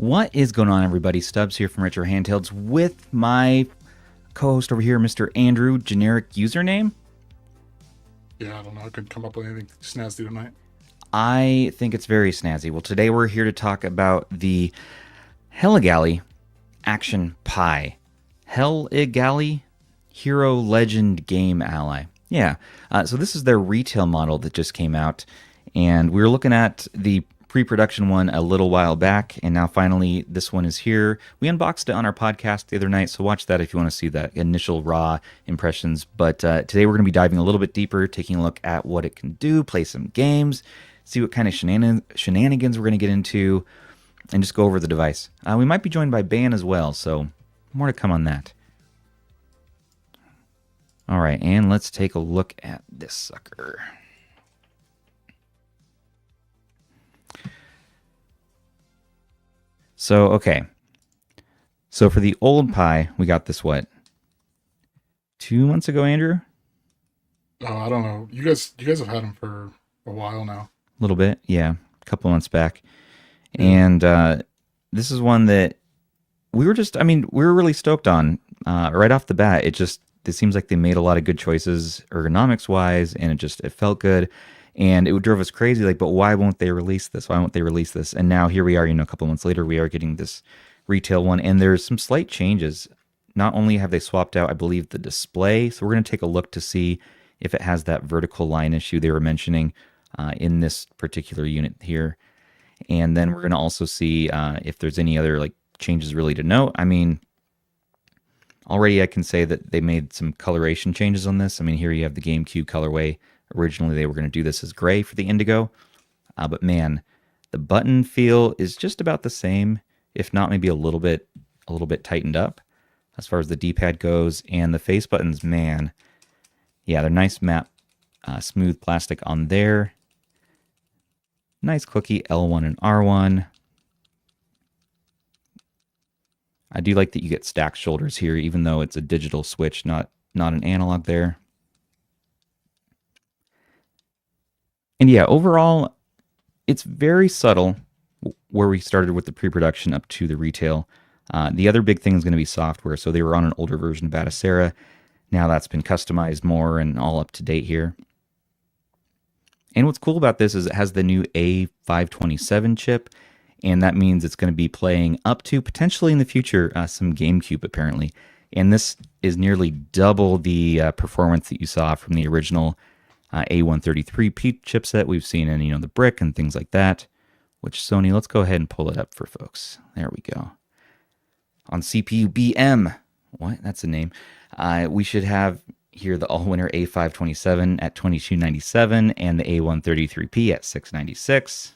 What is going on, everybody? Stubbs here from Retro Handhelds with my co-host over here, Mr. Andrew, generic username. Yeah, I don't know. I couldn't come up with anything snazzy tonight. I think it's very snazzy. Well, today we're here to talk about the Helegaly Action Pi. Helegaly Hero Legend Game Ally. Yeah, so this is their retail model that just came out, and we were looking at the pre-production one a little while back, and now finally this one is here. We unboxed it on our podcast the other night, so watch that if you want to see that initial raw impressions. But today we're going to be diving a little bit deeper, taking a look at what it can do, play some games, see what kind of shenanigans we're going to get into, and just go over the device. We might be joined by Ban as well, so more to come on that. All right, and let's take a look at this sucker. So, okay. So for the old Pi, we got this, what? 2 months ago, Andrew? Oh, I don't know. You guys have had them for a while now. A little bit, yeah. A couple months back. And this is one that we were really stoked on. Right off the bat, it seems like they made a lot of good choices ergonomics-wise, and it felt good. And it drove us crazy, like, but why won't they release this? Why won't they release this? And now here we are, a couple months later, we are getting this retail one, and there's some slight changes. Not only have they swapped out, I believe, the display, so we're going to take a look to see if it has that vertical line issue they were mentioning in this particular unit here. And then we're going to also see if there's any other changes really to note. I mean, already I can say that they made some coloration changes on this. I mean, here you have the GameCube colorway. Originally, they were going to do this as gray for the Indigo, but man, the button feel is just about the same, if not maybe a little bit tightened up as far as the D-pad goes. And the face buttons, man, yeah, they're nice matte, smooth plastic on there. Nice clicky L1 and R1. I do like that you get stacked shoulders here, even though it's a digital switch, not an analog there. And yeah, overall, it's very subtle where we started with the pre-production up to the retail. The other big thing is going to be software. So they were on an older version of Batocera. Now that's been customized more and all up to date here. And what's cool about this is it has the new A527 chip, and that means it's going to be playing up to, potentially in the future, some GameCube apparently. And this is nearly double the performance that you saw from the original A133P chipset we've seen in the brick and things like that. Which Sony, let's go ahead and pull it up for folks. There we go. On CPU BM, what? That's a name. We should have here the Allwinner A527 at $2297 and the A133P at $696.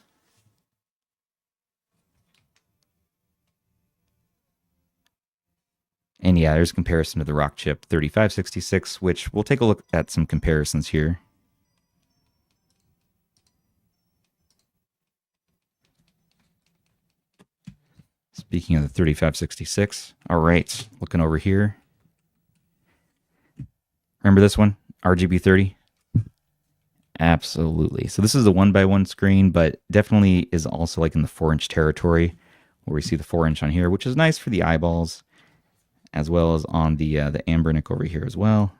And yeah, there's a comparison to the Rock chip 3566, which we'll take a look at some comparisons here. Speaking of the 3566, all right, looking over here. Remember this one? RGB30? Absolutely. So this is a 1x1 screen, but definitely is also in the 4-inch territory, where we see the 4-inch on here, which is nice for the eyeballs, as well as on the Anbernic over here as well.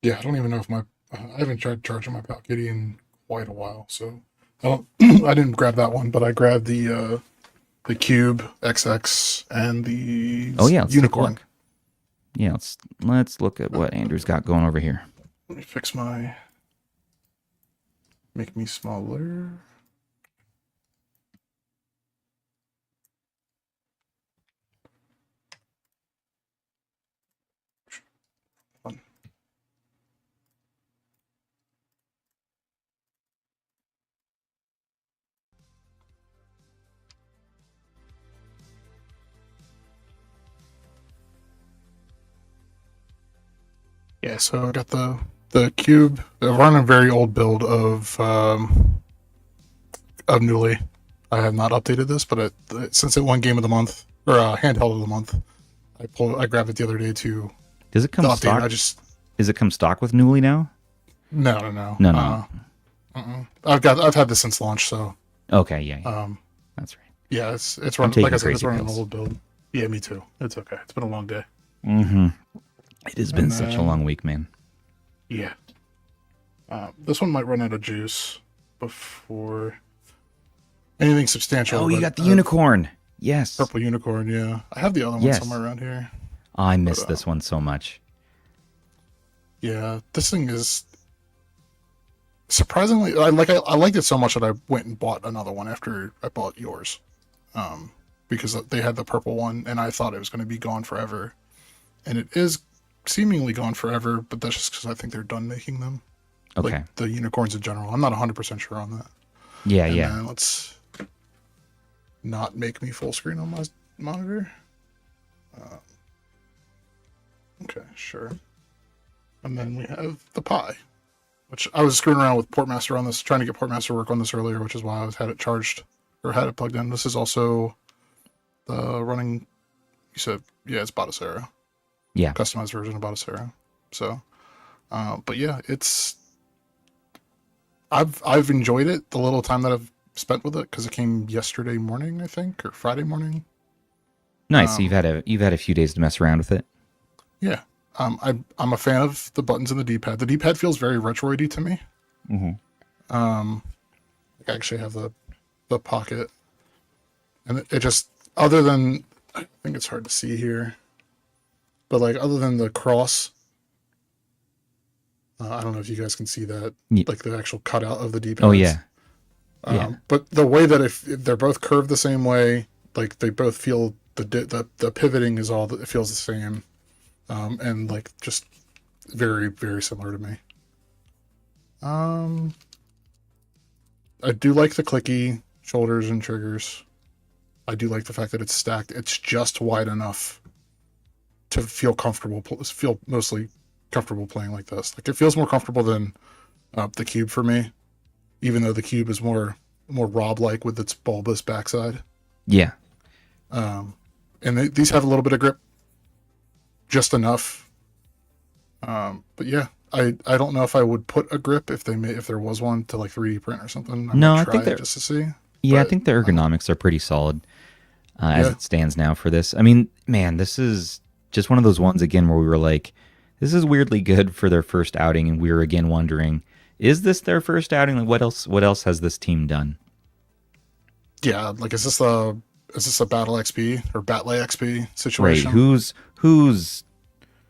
Yeah, I don't even know if I haven't tried charging my Pal Kitty in quite a while, so I didn't grab that one, but I grabbed the Cube XX and the Unicorn. Yeah, let's look at what Andrew's got going over here. Let me make me smaller. Yeah, so I got the Cube. I'm running a very old build of Newly. I have not updated this, but since it won Game of the Month or Handheld of the Month, I grabbed it the other day to. Does it come stock? Does it come stock with Newly now? No. No. I've had this since launch, so Okay, yeah, um, that's right. yeah, it's I'm running. Like taking I said, it's crazy running an pills. old build. Yeah, me too. It's okay. It's been a long day. Mm-hmm. It has been And such a then long week, man. yeah, this one might run out of juice before anything substantial. Oh, you But got the unicorn. Yes. purple unicorn. Yeah, I have the other one Yes. somewhere around here. Oh, I But missed this one so much. yeah, this thing is surprisingly. I liked it so much that I went and bought another one after I bought yours, because they had the purple one, and I thought it was going to be gone forever, and it is seemingly gone forever. But that's just because I think they're done making them. Okay. Like the unicorns in general. I'm not 100% sure on that. Yeah, And yeah. then let's not make me full screen on my monitor. Okay, sure. And then we have the Pi, which I was screwing around with Portmaster on this, trying to get Portmaster to work on this earlier, which is why I had it charged or had it plugged in. This is also the running. You said, yeah, it's Batocera. Yeah. Customized version of Batocera. So, but yeah, it's. I've enjoyed it the little time that I've spent with it because it came yesterday morning, I think, or Friday morning. Nice. So you've had a few days to mess around with it. Yeah. I'm a fan of the buttons and the D-pad. The D-pad feels very retroidy to me. Mm-hmm. I actually have the pocket, and it just, other than, I think it's hard to see here, but like other than the cross, I don't know if you guys can see that, Yeah. like the actual cutout of the D-pads. Oh yeah. Yeah. But the way that if they're both curved the same way, like they both feel the pivoting is all, it feels the same, and like just very, very similar to me. I do like the clicky shoulders and triggers. I do like the fact that it's stacked. It's just wide enough to feel comfortable, feel mostly comfortable playing like this. Like it feels more comfortable than the Cube for me, even though the Cube is more Rob-like with its bulbous backside. Yeah. And these have a little bit of grip, just enough. But yeah, I don't know if I would put a grip if there was one to like 3D print or something. No, might I try think it they're just to see. Yeah, I But, think the ergonomics are pretty solid as Yeah. it stands now for this. I mean, man, this is just one of those ones again where we were like, this is weirdly good for their first outing, and we were again wondering, is this their first outing? Like, what else has this team done? Yeah, like is this a Battle XP or Batley XP Right? situation? Who's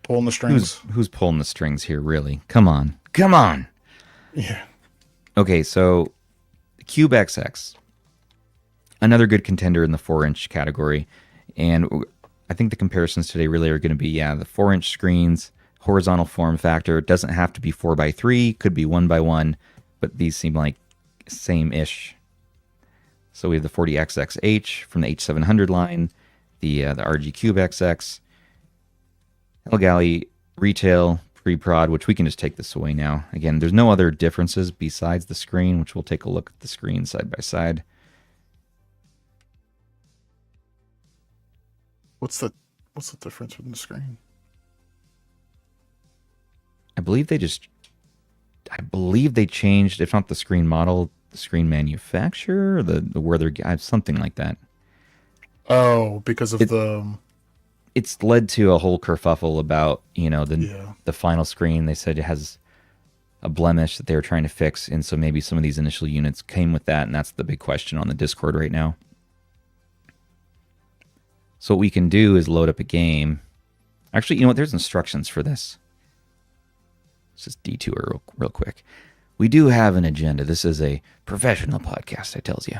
Pulling the strings? who's pulling the strings here? Really? Come on. Yeah. Okay, so Cube XX, another good contender in the 4-inch category, and I think the comparisons today really are going to be the 4-inch screens, horizontal form factor. It doesn't have to be 4x3, could be 1x1, but these seem like same-ish. So we have the 40XXH from the H700 line, the RG Cube XX, Helegaly Retail Pre-Prod, which we can just take this away now. Again, there's no other differences besides the screen, which we'll take a look at the screen side by side. What's the difference with the screen? I believe they changed, if not the screen model, the screen manufacturer, or the where they're something like that. Oh, because of It's led to a whole kerfuffle about Yeah. the final screen. They said it has a blemish that they were trying to fix, and so maybe some of these initial units came with that, and that's the big question on the Discord right now. So what we can do is load up a game. Actually, you know what? There's instructions for this. Let's just detour real quick. We do have an agenda. This is a professional podcast, I tells you.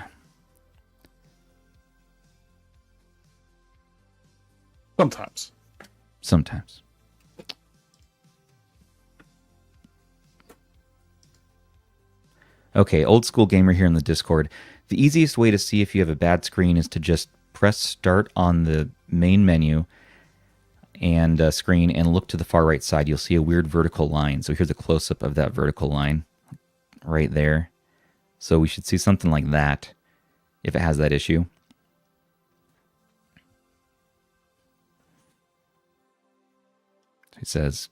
Sometimes. Okay, old school gamer here in the Discord. The easiest way to see if you have a bad screen is to just press start on the main menu and screen and look to the far right side. You'll see a weird vertical line. So here's a close-up of that vertical line right there. So we should see something like that if it has that issue. It says,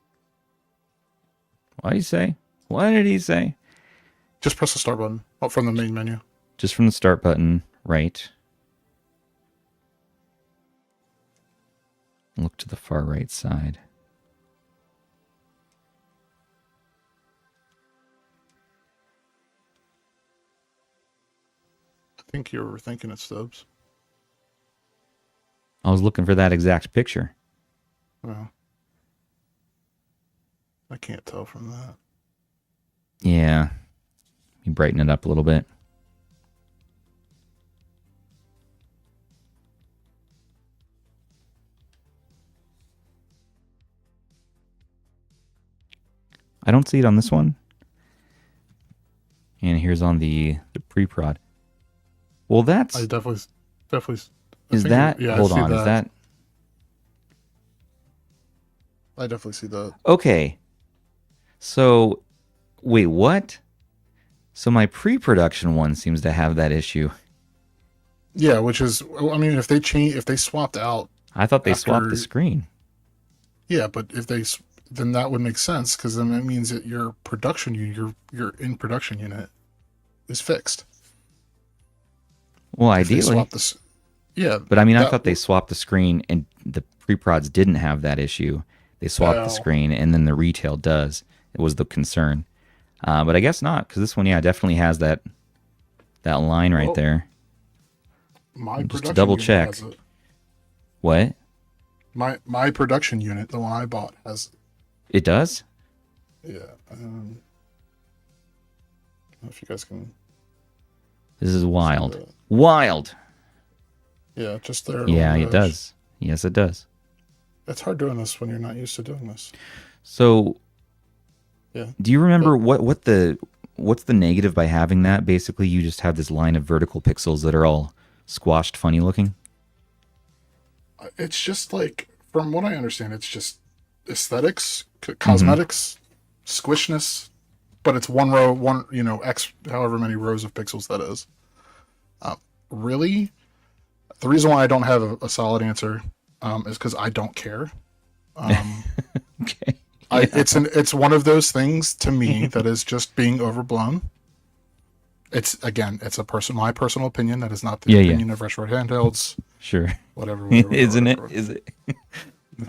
what did he say? What did he say? Just press the start button from the main menu. Just from the start button, right. Look to the far right side. I think you were thinking it, Stubbs. I was looking for that exact picture. Well, I can't tell from that. Yeah. You brighten it up a little bit. I don't see it on this one. And here's on the pre-prod. Well, that's... I definitely. Is that... Yeah, hold on, is that... I definitely see that. Okay. So, wait, what? So my pre-production one seems to have that issue. Yeah, which is, I mean, if they swapped out. I thought they swapped the screen. Yeah, but then that would make sense, because then that means that your production unit, your in production unit, is fixed. Well, ideally. Yeah, but I mean, I thought they swapped the screen, and the pre-prods didn't have that issue. They swapped the screen, and then the retail does. It was the concern. But I guess not, because this one, yeah, definitely has that line right there. Just to double check. What? My production unit, the one I bought, has it. It does? Yeah. I don't know if you guys can. This is wild. Wild. Yeah, just there. Yeah, it does. Yes, it does. It's hard doing this when you're not used to doing this. So, yeah. Do you remember what's the negative by having that? Basically, you just have this line of vertical pixels that are all squashed, funny looking. It's just like, from what I understand, it's just aesthetics, cosmetics, squishness, but it's one row, X however many rows of pixels that is. Really, the reason why I don't have a solid answer is because I don't care. Okay. Yeah. It's one of those things to me that is just being overblown. It's my personal opinion. That is not the opinion of Retro Handhelds. Sure. Whatever. Isn't it? Is it?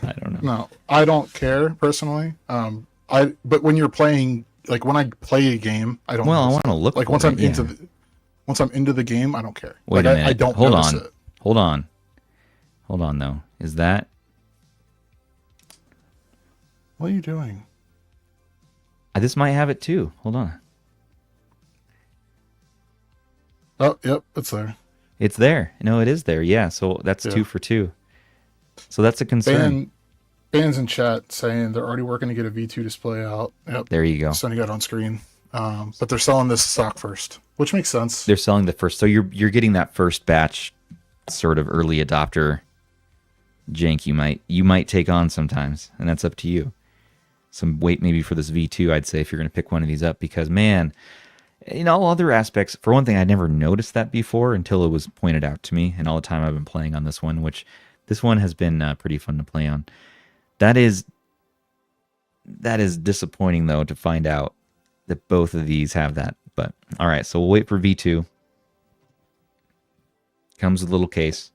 I don't know. No, I don't care personally. But when you're playing, like when I play a game, I don't. Well, I want to look like once I'm into the game, I don't care. Wait a minute. I don't. Hold on though. Is that? What are you doing? This might have it too. Hold on. Oh, yep, it's there. It's there. No, it is there. Yeah, so that's 2 for 2. So that's a concern. Fans in chat saying they're already working to get a V2 display out. Yep. There you go. Sending it on screen. But they're selling this stock first, which makes sense. They're selling the first. So you're getting that first batch sort of early adopter jank you might take on sometimes, and that's up to you. Some wait maybe for this V2, I'd say, if you're going to pick one of these up, because man, in all other aspects, for one thing, I never noticed that before until it was pointed out to me, and all the time I've been playing on this one, which this one has been pretty fun to play on. That is disappointing, though, to find out that both of these have that. But all right, so we'll wait for V2. Comes with a little case.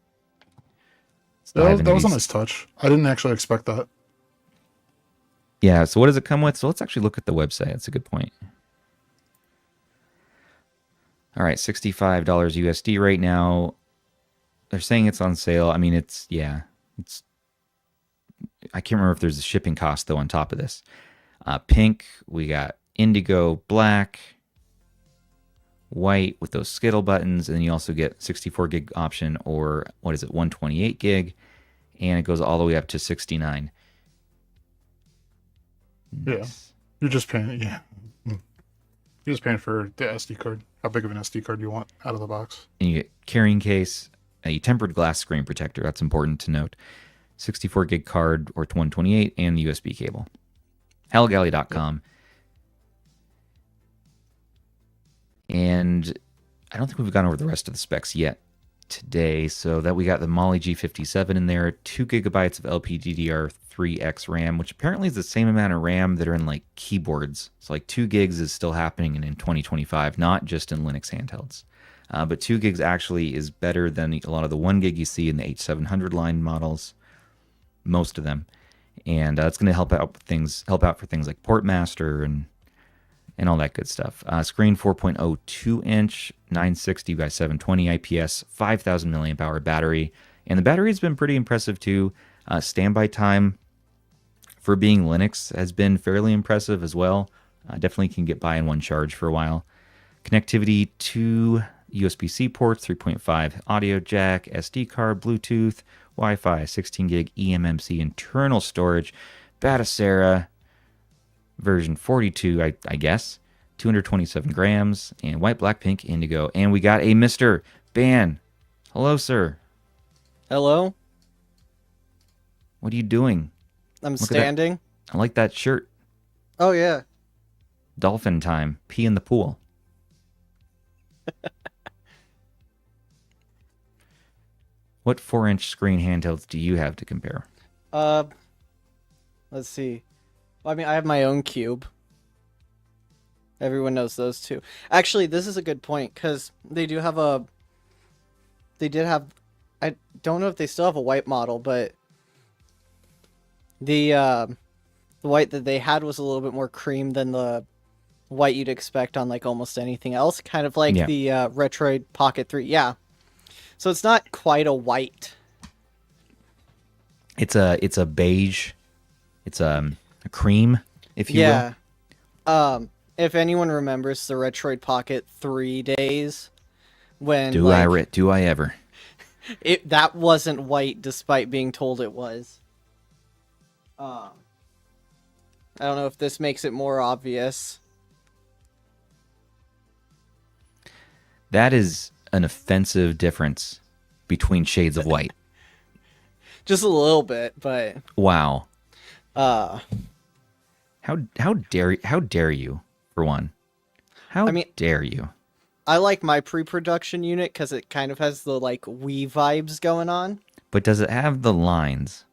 That was a nice touch. I didn't actually expect that. Yeah, so what does it come with? So let's actually look at the website. That's a good point. All right, $65 USD right now. They're saying it's on sale. I mean, it's I can't remember if there's a shipping cost, though, on top of this. Pink, we got indigo, black, white with those Skittle buttons, and then you also get 64 gig option, or 128 gig, and it goes all the way up to 69. Yeah, you're just paying. Yeah, you're just paying for the SD card. How big of an SD card do you want out of the box? And you get carrying case, a tempered glass screen protector. That's important to note. 64 gig card or 128, and the USB cable. Helegaly.com. And I don't think we've gone over the rest of the specs yet. today. So that we got the Mali G57 in there, 2 gigabytes of LPDDR3X RAM, which apparently is the same amount of RAM that are in like keyboards. So like 2 gigs is still happening in 2025, not just in Linux handhelds. But 2 gigs actually is better than a lot of the 1 gig you see in the H700 line models, most of them. And it's going to help out for things like Portmaster and all that good stuff. Screen 4.02 inch, 960 by 720 IPS, 5,000 milliamp hour battery, and the battery has been pretty impressive too. Standby time for being Linux has been fairly impressive as well. Definitely can get by in one charge for a while. Connectivity to USB-C ports, 3.5 audio jack, SD card, Bluetooth, Wi-Fi, 16 gig eMMC internal storage, Batocera version 42, I guess, 227 grams, and white, black, pink, indigo. And we got a Mr. Ban. Hello, sir. Hello? What are you doing? I'm Look at standing. I like that shirt. Oh, yeah. Dolphin time. Pee in the pool. What 4-inch screen handhelds do you have to compare? Let's see. Well, I mean, I have my own cube. Everyone knows those two. Actually, this is a good point, because they did have, I don't know if they still have a white model, but the white that they had was a little bit more cream than the white you'd expect on, like, almost anything else. Kind of like the Retroid Pocket 3. Yeah. So it's not quite a white. It's a beige. It's a cream, if you will. If anyone remembers the Retroid Pocket 3 days, when do I ever? That wasn't white, despite being told it was. I don't know if this makes it more obvious. That is an offensive difference between shades of white. Just a little bit, but wow. uh How dare you, for one? How dare you? I like my pre-production unit because it kind of has the like Wii vibes going on. But does it have the lines?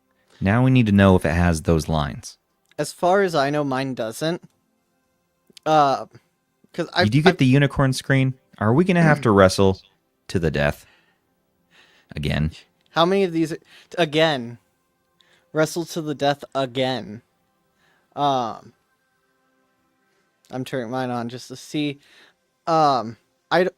Now we need to know if it has those lines. As far as I know, mine doesn't. Because Did you get the unicorn screen? Are we gonna have to wrestle to the death again? How many of these again? Wrestle to the death again. I'm turning mine on just to see. I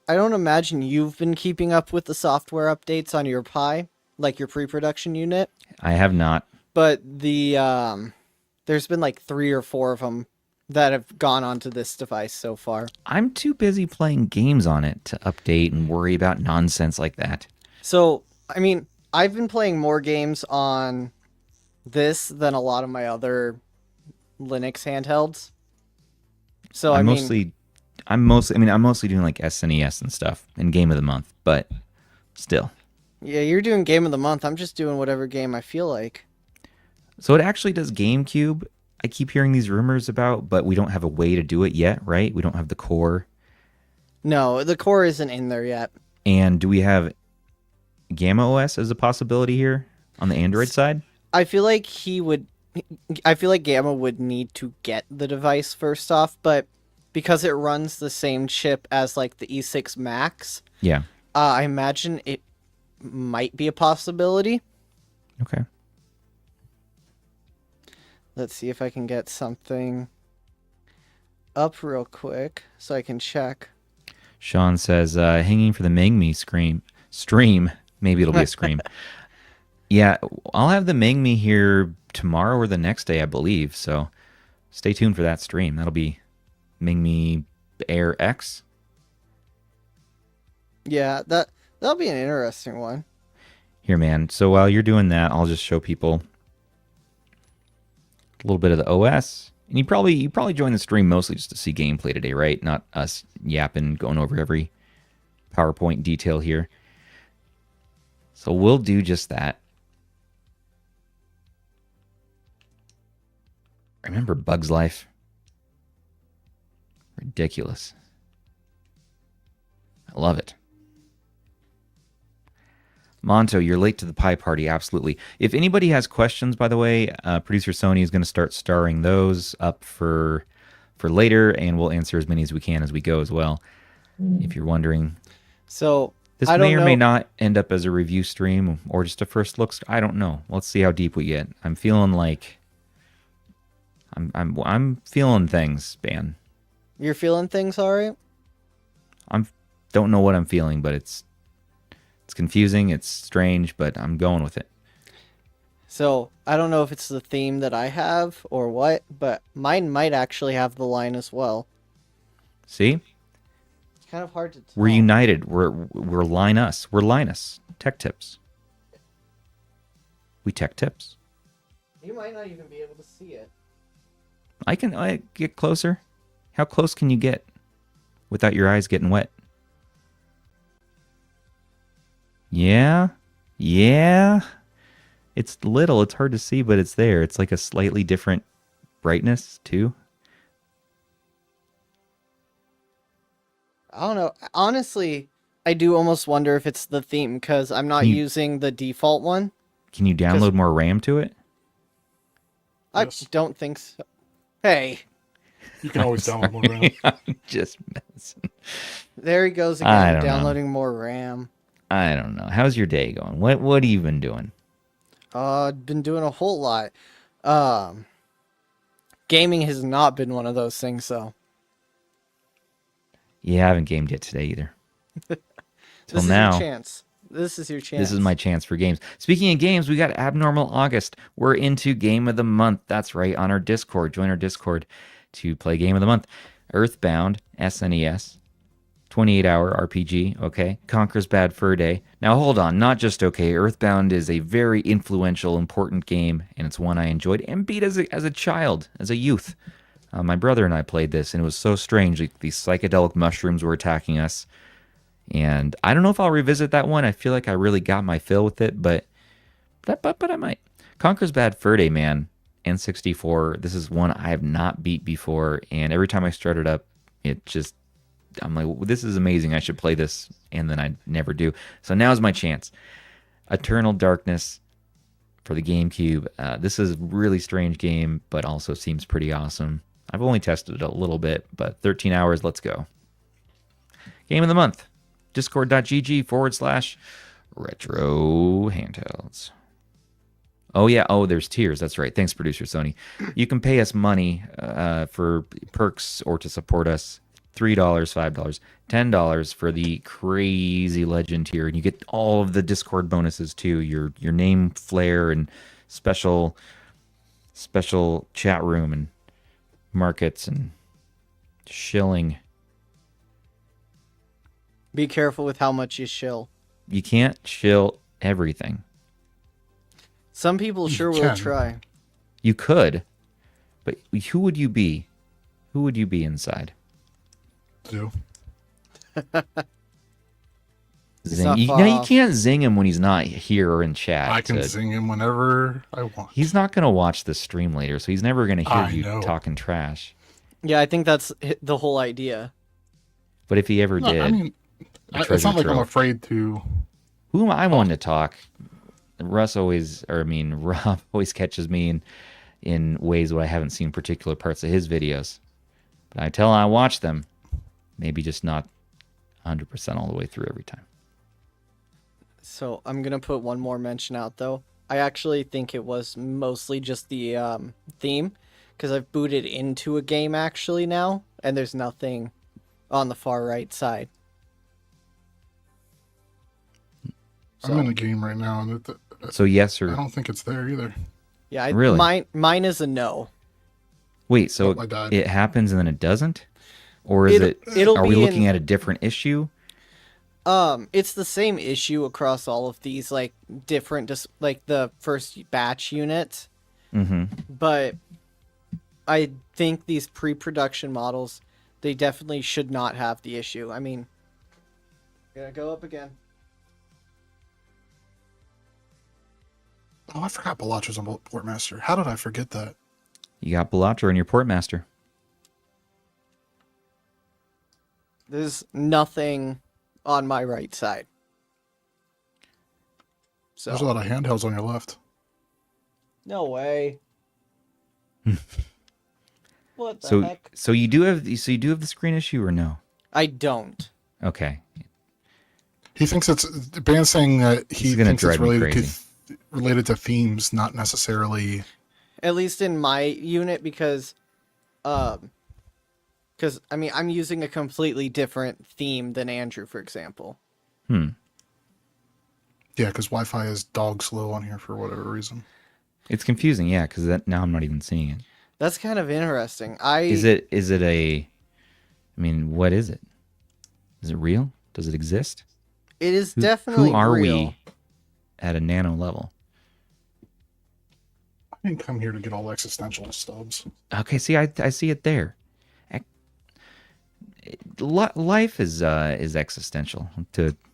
don't imagine you've been keeping up with the software updates on your Pi, like your pre-production unit. I have not. But there's been like 3 or 4 of them that have gone onto this device so far. I'm too busy playing games on it to update and worry about nonsense like that. So, I mean, I've been playing more games on this than a lot of my other Linux handhelds. So I'm mostly doing like SNES and stuff and Game of the Month, but still. Yeah, you're doing Game of the Month. I'm just doing whatever game I feel like. So it actually does GameCube. I keep hearing these rumors about, but we don't have a way to do it yet, right? We don't have the core. No, the core isn't in there yet. And do we have Gamma OS as a possibility here on the Android side? I feel like Gamma would need to get the device first off, but because it runs the same chip as like the E6 Max, yeah, I imagine it might be a possibility. Okay. Let's see if I can get something up real quick so I can check. Sean says, hanging for the Mangmi stream. Maybe it'll be a scream. Yeah, I'll have the Mangmi here tomorrow or the next day, I believe. So stay tuned for that stream. That'll be Mangmi Air X. Yeah, that'll be an interesting one. Here, man. So while you're doing that, I'll just show people a little bit of the OS. And you probably joined the stream mostly just to see gameplay today, right? Not us yapping, going over every PowerPoint detail here. So we'll do just that. Remember Bug's Life? Ridiculous. I love it. Monto, you're late to the pie party. Absolutely. If anybody has questions, by the way, producer Sony is going to start starring those up for later, and we'll answer as many as we can as we go as well. If you're wondering, So this I may don't or may know. not end up as a review stream or just a first look. I don't know. Let's see how deep we get. I'm feeling like I'm feeling things, man. You're feeling things all right? Don't know what I'm feeling, but it's confusing, it's strange, but I'm going with it. So I don't know if it's the theme that I have or what, but mine might actually have the line as well. See? It's kind of hard to tell. We're united. We're Linus. We're Linus. Tech tips. We tech tips. You might not even be able to see it. I get closer. How close can you get without your eyes getting wet? Yeah. It's little. It's hard to see, but it's there. It's like a slightly different brightness, too. I don't know. Honestly, I do almost wonder if it's the theme because I'm not using the default one. Can you download more RAM to it? Yes. I don't think so. Hey. You can always download more RAM. I'm just messing. There he goes I again, don't downloading more RAM. I don't know. How's your day going? What have you been doing? Been doing a whole lot. Gaming has not been one of those things, though. Yeah, I haven't gamed yet today either. This is now. your chance. This is your chance. This is my chance for games. Speaking of games, we got Abnormal August. We're into Game of the Month. That's right, on our Discord. Join our Discord to play Game of the Month. Earthbound, SNES. 28-hour RPG, okay. Conker's Bad Fur Day. Now, hold on. Not just okay. Earthbound is a very influential, important game, and it's one I enjoyed and beat as a child, as a youth. My brother and I played this, and it was so strange. Like, these psychedelic mushrooms were attacking us. And I don't know if I'll revisit that one. I feel like I really got my fill with it, but I might. Conker's Bad Fur Day, man. N64. This is one I have not beat before, and every time I start it up, I'm like, well, this is amazing. I should play this, and then I never do. So now's my chance. Eternal Darkness for the GameCube. This is a really strange game, but also seems pretty awesome. I've only tested it a little bit, but 13 hours, let's go. Game of the Month. Discord.gg/retro handhelds. Oh, yeah. Oh, there's tiers. That's right. Thanks, producer Sony. You can pay us money for perks or to support us. $3, $5, $10 for the crazy legend tier, and you get all of the Discord bonuses too. Your name flare and special chat room and markets and shilling. Be careful with how much you shill. You can't shill everything. Some people sure will try. You could, but who would you be? Who would you be inside? Do. Zing. You can't zing him when he's not here or in chat. I can zing him whenever I want. He's not going to watch the stream later, so he's never going to hear you talking trash. Yeah, I think that's the whole idea. But if he ever did, I mean, it's not like I'm afraid to. Who am I one to talk? Rob always catches me in ways where I haven't seen particular parts of his videos. But until I watch them, maybe just not 100% all the way through every time. So I'm going to put one more mention out, though. I actually think it was mostly just the theme, because I've booted into a game actually now, and there's nothing on the far right side. So, I'm in a game right now, and so yes or I don't think it's there either. Yeah, really? Mine is a no. Wait, so it happens and then it doesn't? Or is are we looking at a different issue? It's the same issue across all of these, like, different, just like the first batch units. Mm-hmm. But I think these pre-production models, they definitely should not have the issue. I mean, gonna go up again. Oh, I forgot Balatra's on Portmaster. How did I forget that? You got Balatra in your Portmaster. There's nothing on my right side. So There's a lot of handhelds on your left. no way. What the So heck? so you do have the screen issue or no? I don't. Okay. He thinks it's Band's saying that he gonna thinks it's drive me related crazy. related to themes, not necessarily. At least in my unit, because I mean, I'm using a completely different theme than Andrew, for example. Yeah, because Wi-Fi is dog slow on here for whatever reason. It's confusing, yeah, because now I'm not even seeing it. That's kind of interesting. Is it a? I mean, what is it? Is it real? Does it exist? It is definitely Who are real. we at a nano level? I didn't come here to get all existential, Stubbs. Okay, see, I see it there. Life is existential,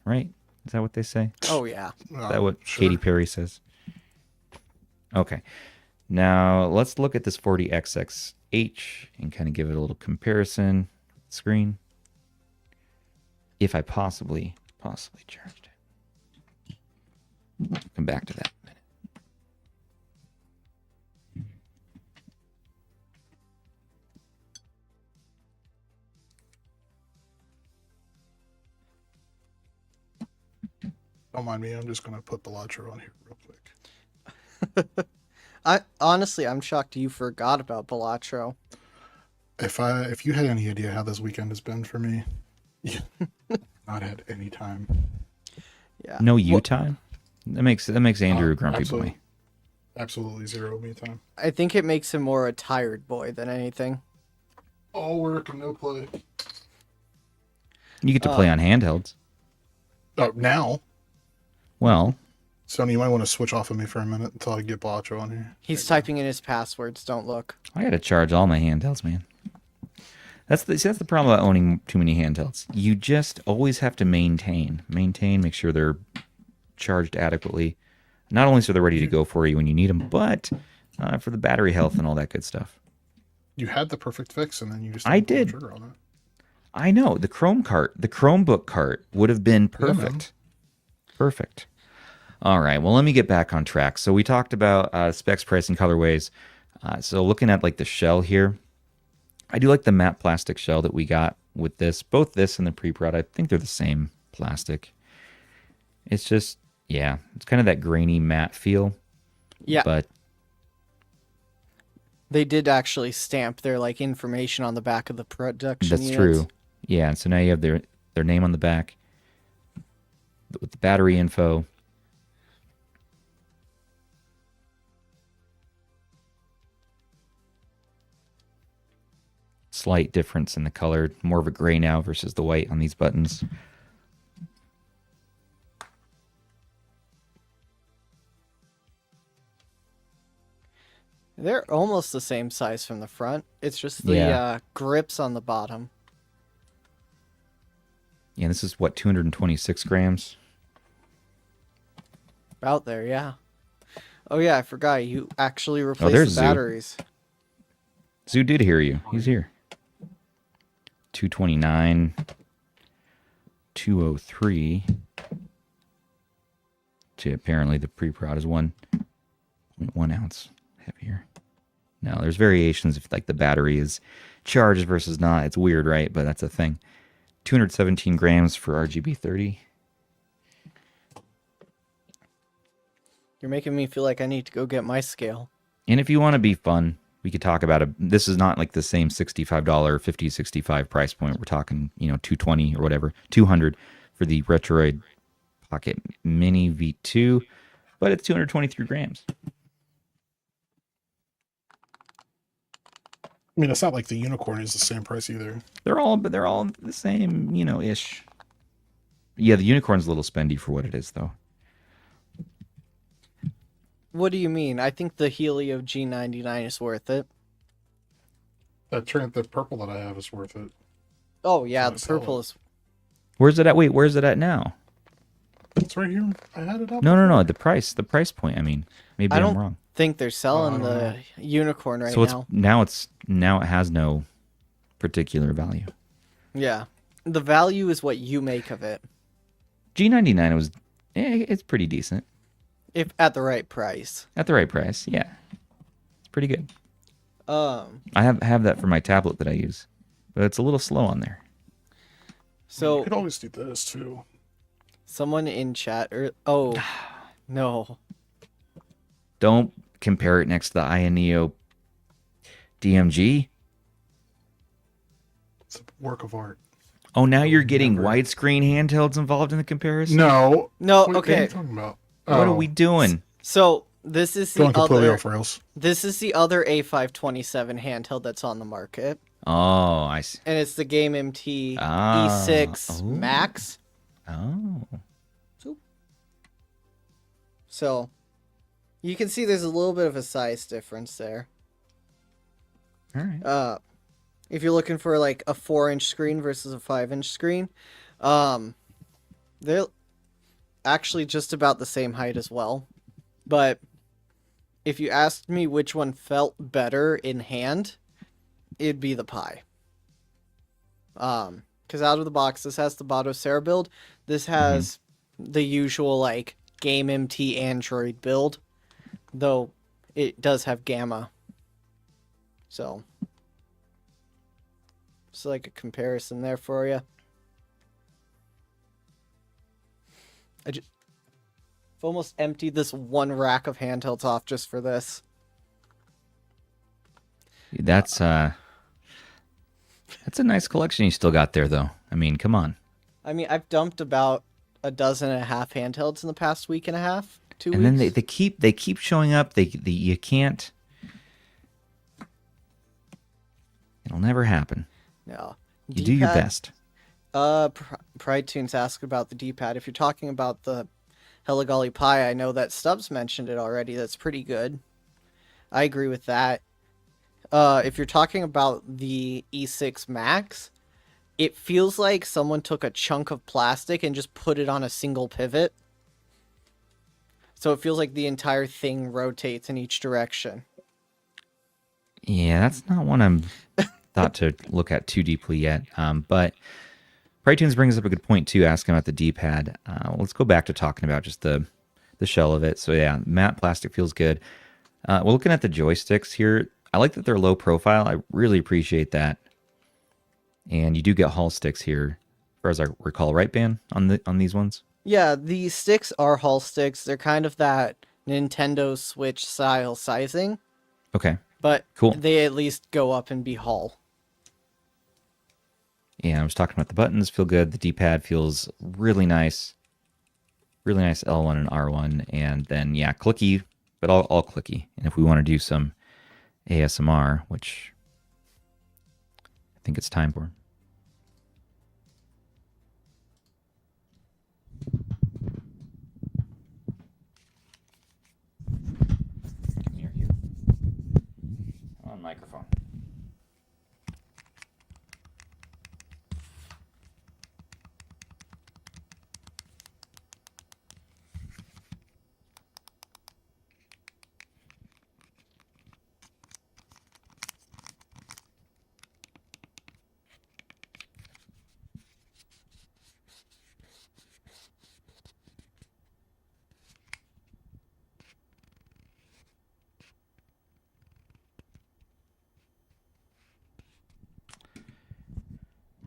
right? Is that what they say? Oh yeah. Is that what Sure. Katy Perry says? Okay. Now, let's look at this 40XXH and kind of give it a little comparison screen. If I possibly charged it. Come back to that in a minute. Don't mind me. I'm just going to put Batocera on here real quick. I'm shocked you forgot about Batocera. If you had any idea how this weekend has been for me, not had any time. Yeah. No you time? That makes Andrew a grumpy boy. Absolutely zero me time. I think it makes him more a tired boy than anything. All work and no play. You get to play on handhelds. Oh, now. Well, Sonny, you might want to switch off of me for a minute until I get Batocera on here. He's typing in his passwords. Don't look. I got to charge all my handhelds, man. That's the problem about owning too many handhelds. You just always have to maintain, make sure they're charged adequately. Not only so they're ready to go for you when you need them, but for the battery health and all that good stuff. You had the perfect fix, and then you just I didn't pull the did. trigger on it. I know the Chromebook cart would have been perfect. man. Perfect. All right. Well, let me get back on track. So we talked about specs, price, and colorways. So looking at like the shell here, I do like the matte plastic shell that we got with this. Both this and the pre-prod, I think they're the same plastic. It's just, yeah, it's kind of that grainy matte feel. Yeah. But They did actually stamp their like information on the back of the production that's units. true. Yeah. And so now you have their name on the back with the battery info. Slight difference in the color, more of a gray now versus the white on these buttons. They're almost the same size from the front. It's just the Yeah. grips on the bottom. Yeah, this is what, 226 grams? Out there, yeah. Oh yeah, I forgot. You actually replaced there's the Zoo. batteries. Zoo did hear you. He's here. 229, 203. Apparently the pre-prod is 1.1 ounce heavier. Now, there's variations if like the battery is charged versus not. It's weird, right? But that's a thing. 217 grams for RGB30. You're making me feel like I need to go get my scale. And if you want to be fun, we could talk about it. This is not like the same $65, 50, 65 price point. We're talking, 220 or whatever, 200 for the Retroid Pocket Mini V2, but it's 223 grams. I mean, it's not like the unicorn is the same price either. They're all the same, ish. Yeah, the unicorn's a little spendy for what it is, though. What do you mean? I think the Helio G99 is worth it. The purple that I have is worth it. Oh yeah, the That's solid. purple is. Where's it at? Wait, where's it at now? It's right here. I had it up. No. The price point. I mean, maybe I I'm don't wrong. think they're selling I don't the unicorn right So now. now it has no particular value. Yeah, the value is what you make of it. G99 was, it's pretty decent. If at the right price. At the right price, yeah. It's pretty good. I have that for my tablet that I use, but it's a little slow on there. So you could always do this too. Someone in chat oh no. Don't compare it next to the Ioneo DMG. It's a work of art. Oh, now you're getting widescreen handhelds involved in the comparison? No. No, What are okay. you talking about? What are we doing? So this is the Going completely other off rails. this is the other A527 handheld that's on the market. Oh, I see. And it's the Game MT Ah, E6 oh. Max. Oh. So you can see there's a little bit of a size difference there. All right. If you're looking for like a 4-inch screen versus a 5-inch screen, they're actually just about the same height as well. But if you asked me which one felt better in hand, it'd be the Pi. Because out of the box, this has the Batocera build. This has the usual like Game MT Android build, though it does have Gamma. So, it's like a comparison there for you. I've almost emptied this one rack of handhelds off just for this. That's a nice collection you still got there, though. I mean, come on. I mean, I've dumped about 12 handhelds in the past week and a half, 2 weeks. And then they keep showing up. You can't. It'll never happen. No. You do your best. Pride Tunes asked about the D-pad. If you're talking about the Helegaly Pi, I know that Stubbs mentioned it already. That's pretty good. I agree with that. If you're talking about the E6 Max, it feels like someone took a chunk of plastic and just put it on a single pivot. So it feels like the entire thing rotates in each direction. Yeah, that's not one I'm thought to look at too deeply yet. But Pritunes brings up a good point too, asking about the D-pad. Let's go back to talking about just the shell of it. So yeah, matte plastic feels good. We're looking at the joysticks here. I like that they're low profile. I really appreciate that. And you do get Hall sticks here, as far as I recall, right, Ben, on these ones? Yeah, the sticks are Hall sticks. They're kind of that Nintendo Switch style sizing. Okay. But cool. They at least go up and be Hall. Yeah, I was talking about the buttons feel good. The D-pad feels really nice. Really nice L1 and R1. And then, yeah, clicky, but all clicky. And if we want to do some ASMR, which I think it's time for. Come here. On microphone.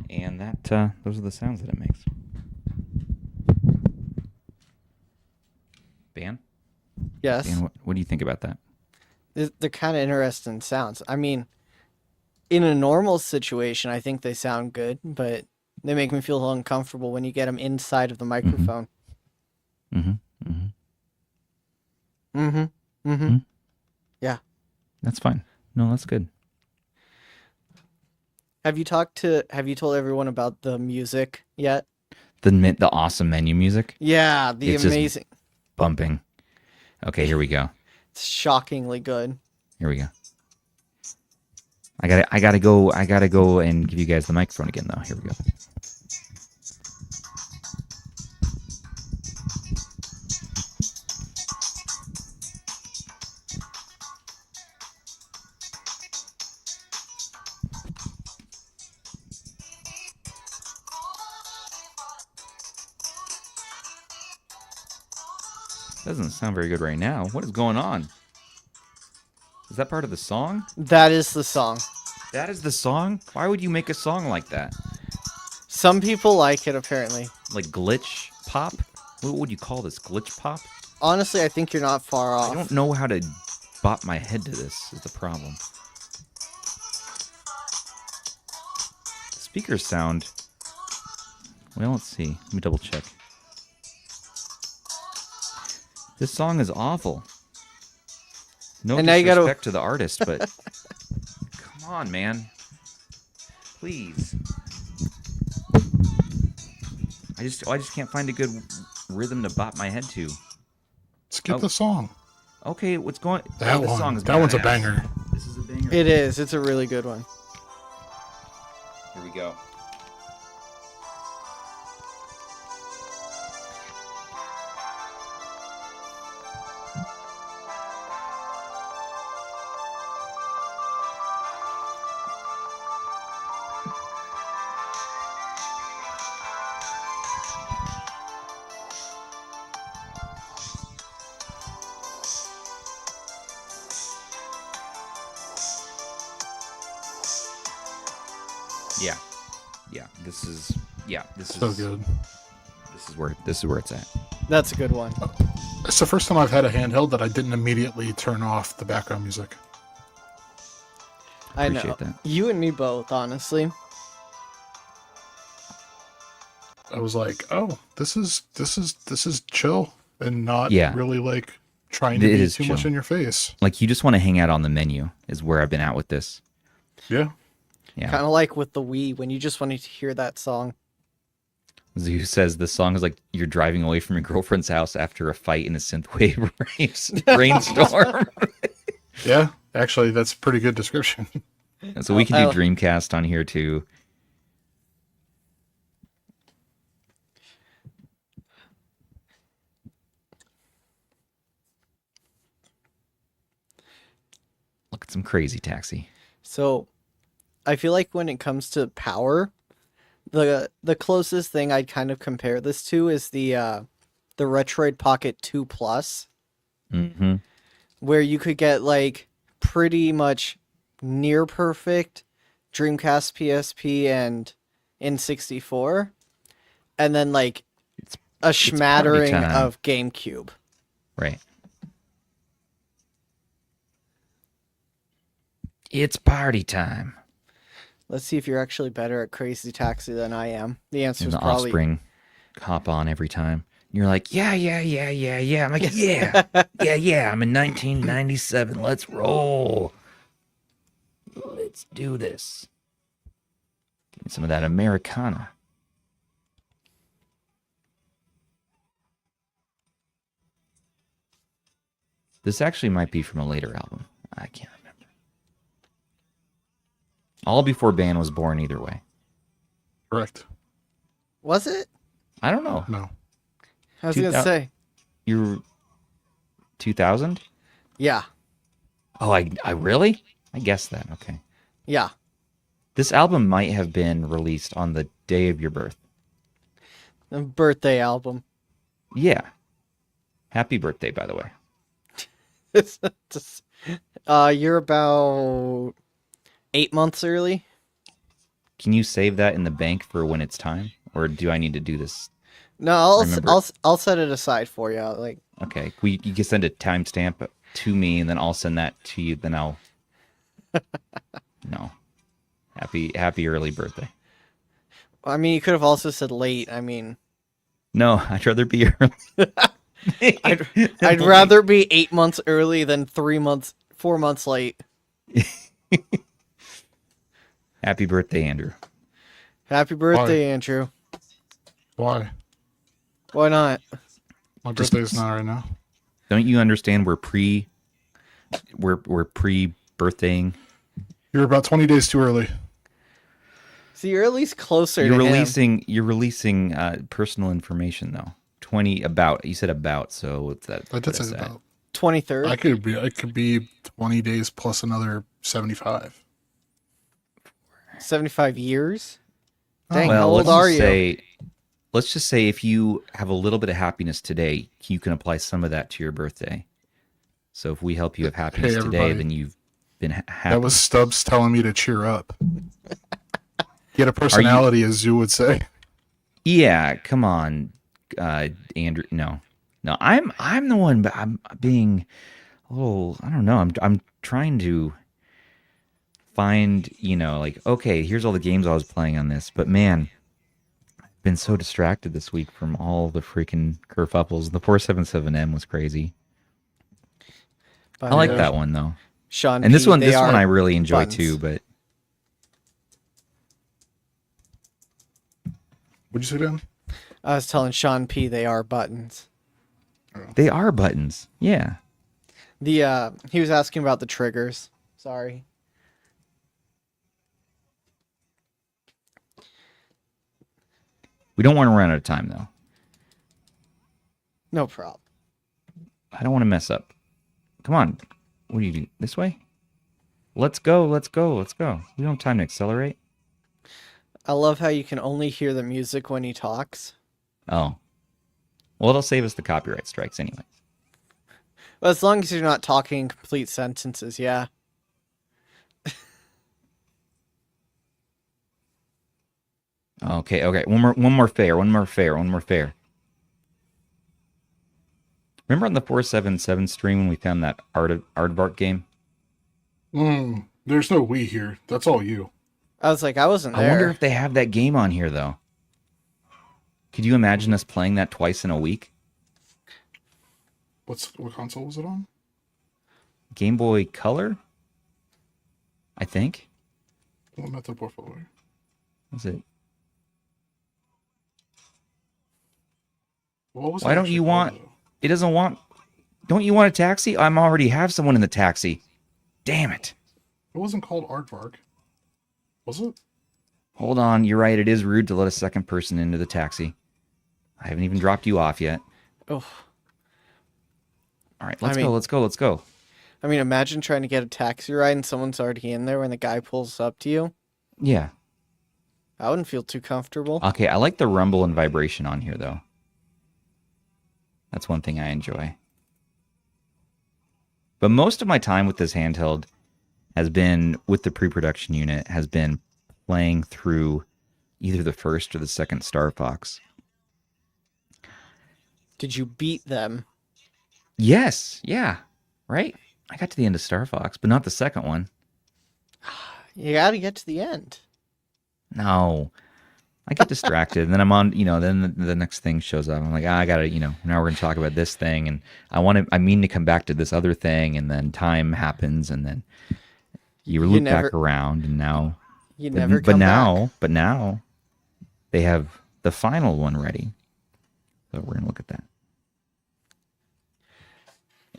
And those are the sounds that it makes. Ben? Yes. Ben, what do you think about that? They're kind of interesting sounds. I mean, in a normal situation, I think they sound good, but they make me feel uncomfortable when you get them inside of the microphone. Yeah. That's fine. No, that's good. Have you told everyone about the music yet? The awesome menu music? Yeah, it's amazing. Just bumping. Okay, here we go. It's shockingly good. Here we go. I gotta go and give you guys the microphone again though. Here we go. Doesn't sound very good right now. What is going on? Is that part of the song? That is the song. That is the song? Why would you make a song like that? Some people like it, apparently. Like glitch pop? What would you call this? Glitch pop? Honestly, I think you're not far off. I don't know how to bop my head to this is the problem. The speakers sound... Well, let's see. Let me double check. This song is awful. No disrespect to the artist, but... Come on, man. Please. I just can't find a good rhythm to bop my head to. Skip the song. Okay, what's going... That this one. song is That one's a badass. banger. This is a banger. It is. It's a really good one. Here we go. This So is good. This is where it's at. That's a good one. It's the first time I've had a handheld that I didn't immediately turn off the background music. I know. Appreciate that. You and me both, honestly. I was like, oh, this is chill and not Yeah. really like trying to It be is too much chill. in your face. Like you just want to hang out on the menu is where I've been at with this. Yeah. Yeah. Kind of like with the Wii when you just wanted to hear that song. Zoo says the song is like you're driving away from your girlfriend's house after a fight in a synthwave rainstorm. Yeah. Actually, that's a pretty good description. And so we can do Dreamcast on here too. Look at some Crazy Taxi. So, I feel like when it comes to power, the closest thing I'd kind of compare this to is the Retroid Pocket 2 Plus, Mm-hmm. where you could get like pretty much near perfect Dreamcast, PSP, and N64, and then like a smattering party time. of GameCube. Right. It's party time. Let's see if you're actually better at Crazy Taxi than I am. The answer And is the probably Offspring hop on every time. You're like, yeah. I'm like, yeah. I'm in 1997. Let's roll. Let's do this. Give me some of that Americana. This actually might be from a later album. I can't remember. All Before Band was born either way. Correct. Was it? I don't know. No. I was gonna say. You're 2000? Yeah. Oh, I really? I guessed that. Okay. Yeah. This album might have been released on the day of your birth. The birthday album. Yeah. Happy birthday, by the way. It's just, you're about 8 months early. Can you save that in the bank for when it's time? Or do I need to do this? No, Remember- I'll set it aside for you. Like, Okay. You can send a timestamp to me, and then I'll send that to you. Then I'll... No. Happy early birthday. I mean, you could have also said late. I mean, No, I'd rather be early. I'd rather be 8 months early than 4 months late. Happy birthday, Andrew. Happy birthday, Why? Andrew. Why? Why not? My birthday's not right now. Don't you understand we're pre-birthdaying? You're about 20 days too early. See, you're at least closer You're to him. releasing personal information though. You said about, so what's that? I did put say us at? about. 23rd. I could be 20 days plus another 75. 75 years. Oh. Dang, Well, how old let's are just you? let's just say if you have a little bit of happiness today, you can apply some of that to your birthday. So if we help you have happiness today, then you've been happy. That was Stubbs telling me to cheer up. Get a personality, as you would say. Yeah, come on, Andrew. No, I'm the one, but I'm being a little. I don't know. I'm trying to find, like, okay, here's all the games I was playing on this, but man, I've been so distracted this week from all the freaking kerfuffles. The 477M was crazy. I like that one though. Sean, and this one I really enjoy too. But what'd you say, Ben? I was telling Sean P. they are buttons. They are buttons. Yeah. He was asking about the triggers. Sorry. We don't want to run out of time though. No problem. I don't want to mess up. Come on. What do you do? This way? Let's go. We don't have time to accelerate. I love how you can only hear the music when he talks. Oh. Well, it'll save us the copyright strikes anyway. Well, as long as you're not talking in complete sentences, yeah. Okay. One more fair. Remember on the 477 stream when we found that Aardvark game? There's no we here. That's all you. I was like, I wasn't there. I wonder if they have that game on here, though. Could you imagine us playing that twice in a week? What console was it on? Game Boy Color? I think. What method portfolio? Was it? Why don't you want... It doesn't want... Don't you want a taxi? I already have someone in the taxi. Damn it. It wasn't called Aardvark. Was it? Hold on. You're right. It is rude to let a second person into the taxi. I haven't even dropped you off yet. Oh. All right. Let's go. I mean, imagine trying to get a taxi ride and someone's already in there when the guy pulls up to you. Yeah. I wouldn't feel too comfortable. Okay. I like the rumble and vibration on here, though. That's one thing I enjoy. But most of my time with this handheld has been, with the pre-production unit, has been playing through either the first or the second Star Fox. Did you beat them? Yes. Yeah. Right? I got to the end of Star Fox, but not the second one. You gotta get to the end. No. I get distracted, and then I'm on, then the next thing shows up. I'm like, I gotta, now we're going to talk about this thing, and I mean to come back to this other thing, and then time happens, and then you loop back around, and now... You never come back. But now, they have the final one ready. So we're going to look at that.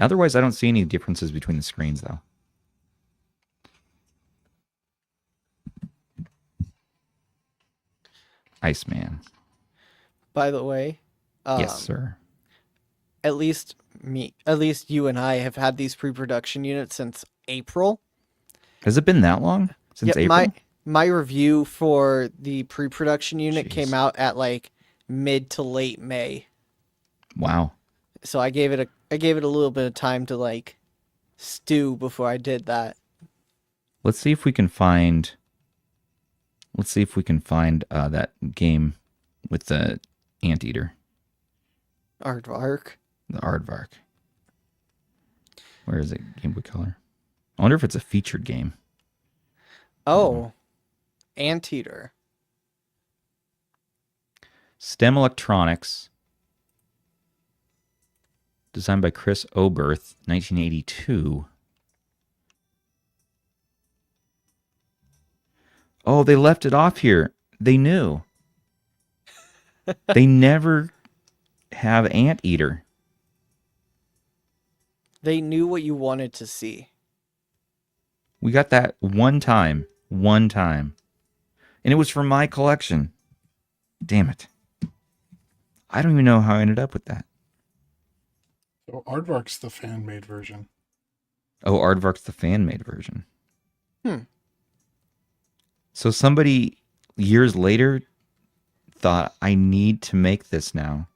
Otherwise, I don't see any differences between the screens, though. Iceman. By the way, yes, sir. At least you and I have had these pre-production units since April. Has it been that long? Since April? My review for the pre-production unit came out at like mid to late May. Wow. So I gave it a little bit of time to like stew before I did that. Let's see if we can find that game with the Anteater. Aardvark. The Aardvark. Where is it? Game Boy Color. I wonder if it's a featured game. Oh. Anteater. STEM Electronics. Designed by Chris Oberth, 1982. Oh, they left it off here. They knew. They never have Anteater. They knew what you wanted to see. We got that one time. And it was from my collection. Damn it. I don't even know how I ended up with that. So Aardvark's the fan-made version. Oh, Aardvark's the fan-made version. Hmm. So somebody years later thought, I need to make this now.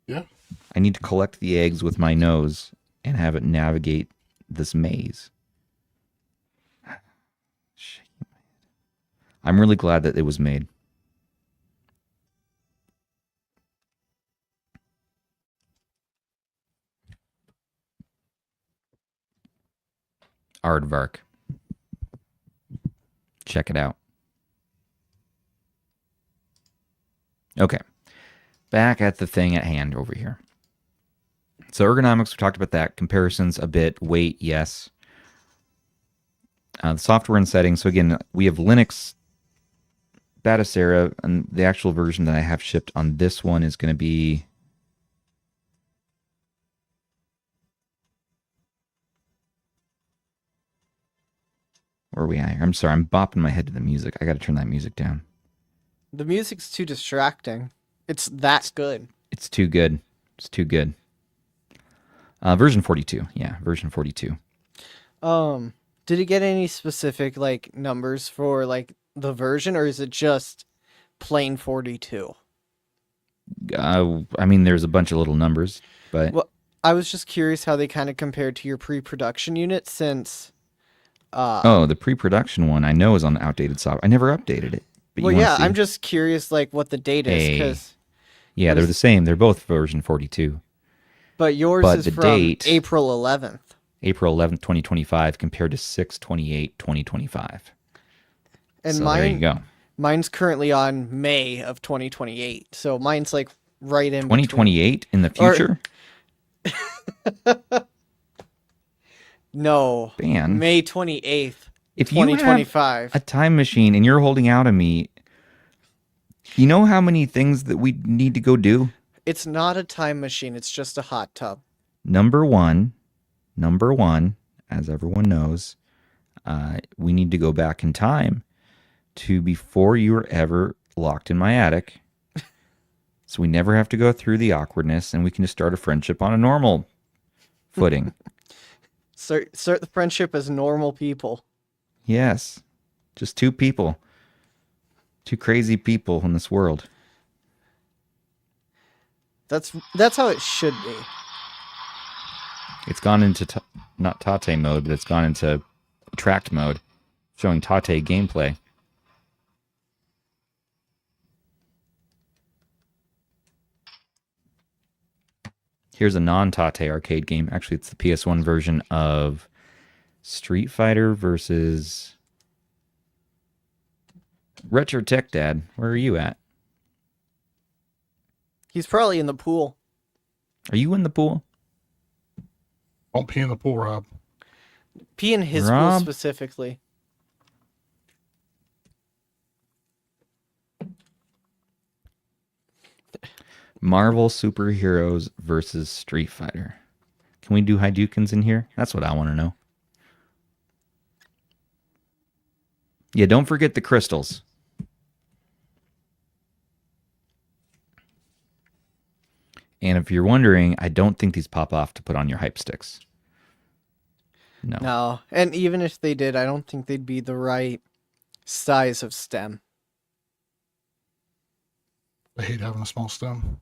Yeah. I need to collect the eggs with my nose and have it navigate this maze. I'm really glad that it was made. Aardvark. Check it out. Okay. Back at the thing at hand over here. So ergonomics, we talked about that. Comparisons a bit. Weight, yes. The software and settings. So again, we have Linux Batocera, and the actual version that I have shipped on this one is going to be... Where are we at here? I'm sorry, I'm bopping my head to the music. I got to turn that music down. The music's too distracting. It's that good. It's too good. It's too good. Version 42. Yeah, version 42. Did it get any specific like numbers for like the version, or is it just plain 42? I mean, there's a bunch of little numbers, but... Well, I was just curious how they kind of compared to your pre-production unit, since... the pre-production one I know is on outdated software. I never updated it. But well, yeah, I'm just curious like what the date is, because... Yeah, they're the same. They're both version 42. But yours is the from date, April 11th. April 11th, 2025, compared to 6/28/2025. And so mine, there you go. Mine's currently on May of 2028. So mine's like right in 2028 in the future? No. Man. May 28th, if 2025. You have a time machine and you're holding out on me, you know how many things that we need to go do? It's not a time machine. It's just a hot tub. Number one, as everyone knows, we need to go back in time to before you were ever locked in my attic. So we never have to go through the awkwardness, and we can just start a friendship on a normal footing. Start the friendship as normal people. Yes. Just two people. Two crazy people in this world. That's how it should be. It's gone into not Tate mode, but it's gone into tracked mode, showing Tate gameplay. Here's a non-Tate arcade game. Actually, it's the PS1 version of Street Fighter versus Retro Tech Dad. Where are you at? He's probably in the pool. Are you in the pool? Don't pee in the pool, Rob. Pee in his Rob? pool specifically. Marvel superheroes versus Street Fighter. Can we do Hadoukens in here? That's what I want to know. Yeah, don't forget the crystals. And if you're wondering, I don't think these pop off to put on your hype sticks. No. And even if they did, I don't think they'd be the right size of stem. I hate having a small stem.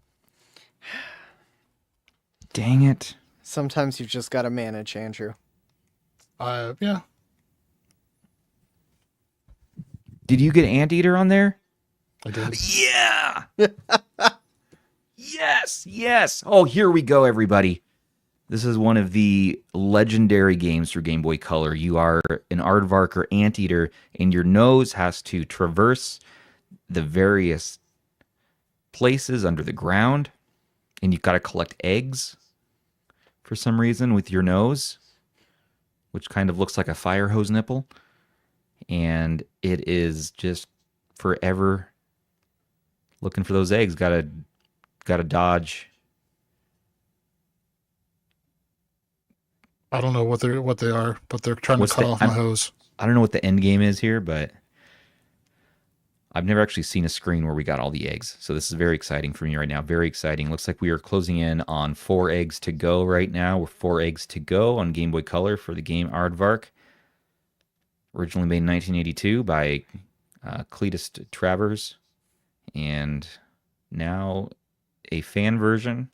Dang it. Sometimes you've just got to manage, Andrew. Yeah. Did you get Anteater on there? I did. Yeah! Yes! Oh, here we go, everybody. This is one of the legendary games for Game Boy Color. You are an aardvark or Anteater, and your nose has to traverse the various places under the ground, and you've got to collect eggs for some reason with your nose, which kind of looks like a fire hose nipple. And it is just forever looking for those eggs. Gotta dodge. I don't know what they are, but they're trying to cut off my hose. I don't know what the end game is here, but I've never actually seen a screen where we got all the eggs. So this is very exciting for me right now. Very exciting. Looks like we are closing in on 4 eggs to go right now. We're 4 eggs to go on Game Boy Color for the game Aardvark. Originally made in 1982 by Cletus Travers And now a fan version.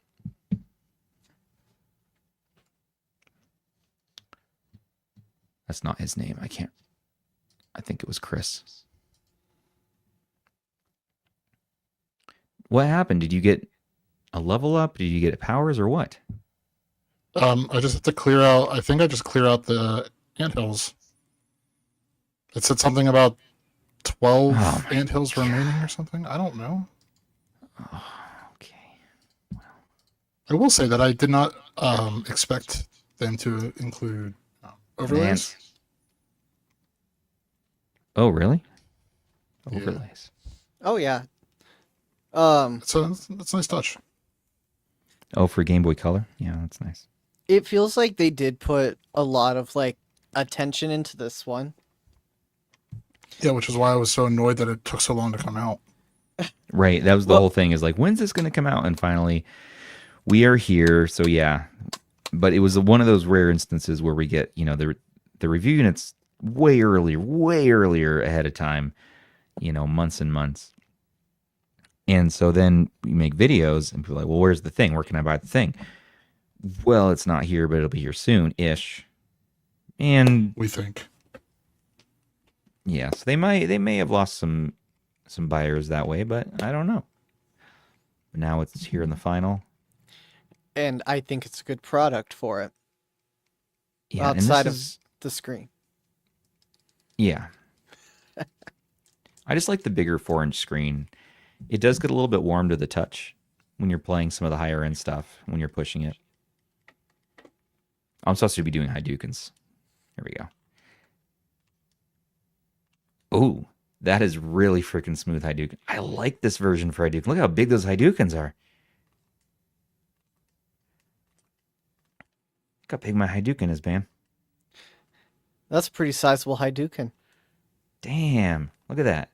That's not his name. I think it was Chris. What happened? Did you get a level up? Did you get powers or what? I just have to clear out. I think I just clear out the anthills. It said something about 12 anthills remaining or something. I don't know. Oh, okay. I will say that I did not expect them to include overlays. Oh, really? Yeah. Overlays. Oh yeah. So that's a nice touch. Oh, for Game Boy Color? Yeah, that's nice. It feels like they did put a lot of like attention into this one. Yeah, which is why I was so annoyed that it took so long to come out. Right. That was the whole thing, is like, when's this going to come out? And finally, we are here. So yeah. But it was one of those rare instances where we get, the review units way earlier ahead of time, months and months. And so then we make videos and people are like, well, where's the thing? Where can I buy the thing? Well, it's not here, but it'll be here soon-ish. And we think. Yeah, so they may have lost some buyers that way, but I don't know. Now it's here in the final. And I think it's a good product for it. Yeah, outside of the screen. Yeah. I just like the bigger 4-inch screen. It does get a little bit warm to the touch when you're playing some of the higher end stuff, when you're pushing it. I'm supposed to be doing Hadoukens. Here we go. Oh, that is really freaking smooth Hadouken. I like this version for Hadouken. Look how big those Hadoukens are. Look how big my Hadouken is, man. That's a pretty sizable Hadouken. Damn. Look at that.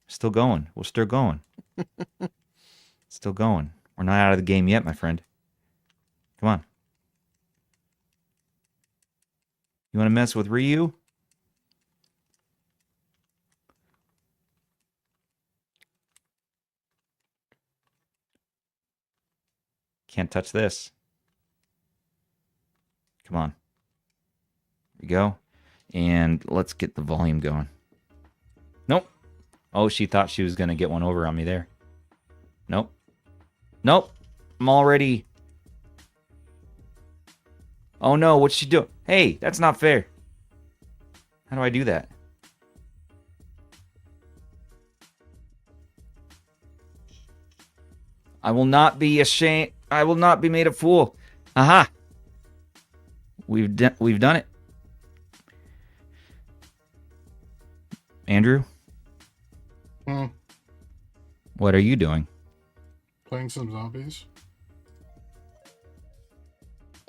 Still going. We're still going. Still going. We're not out of the game yet, my friend. Come on. You want to mess with Ryu? Can't touch this. Come on. Here we go. And let's get the volume going. Nope. Oh, she thought she was going to get one over on me there. Nope. Nope. I'm already... Oh no, what's she doing? Hey, that's not fair. How do I do that? I will not be ashamed. I will not be made a fool. Aha. We've done it. Andrew? What are you doing? Playing some zombies.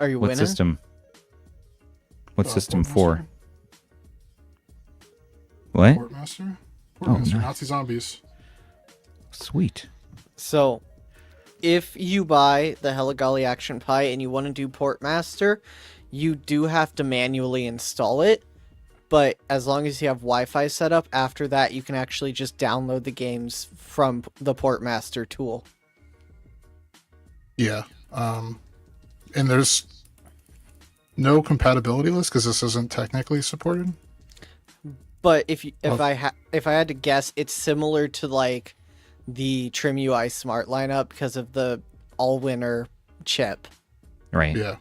Are you What winning? system? What system Portmaster. for? What? Portmaster? Oh, Portmaster, nice. Nazi zombies. Sweet. So, if you buy the Helegaly Action Pi and you want to do Portmaster, you do have to manually install it. But as long as you have Wi-Fi set up, after that you can actually just download the games from the Portmaster tool. Yeah. And there's no compatibility list because this isn't technically supported. But if I had to guess, it's similar to like the Trim UI Smart lineup because of the Allwinner chip. Right. Yeah.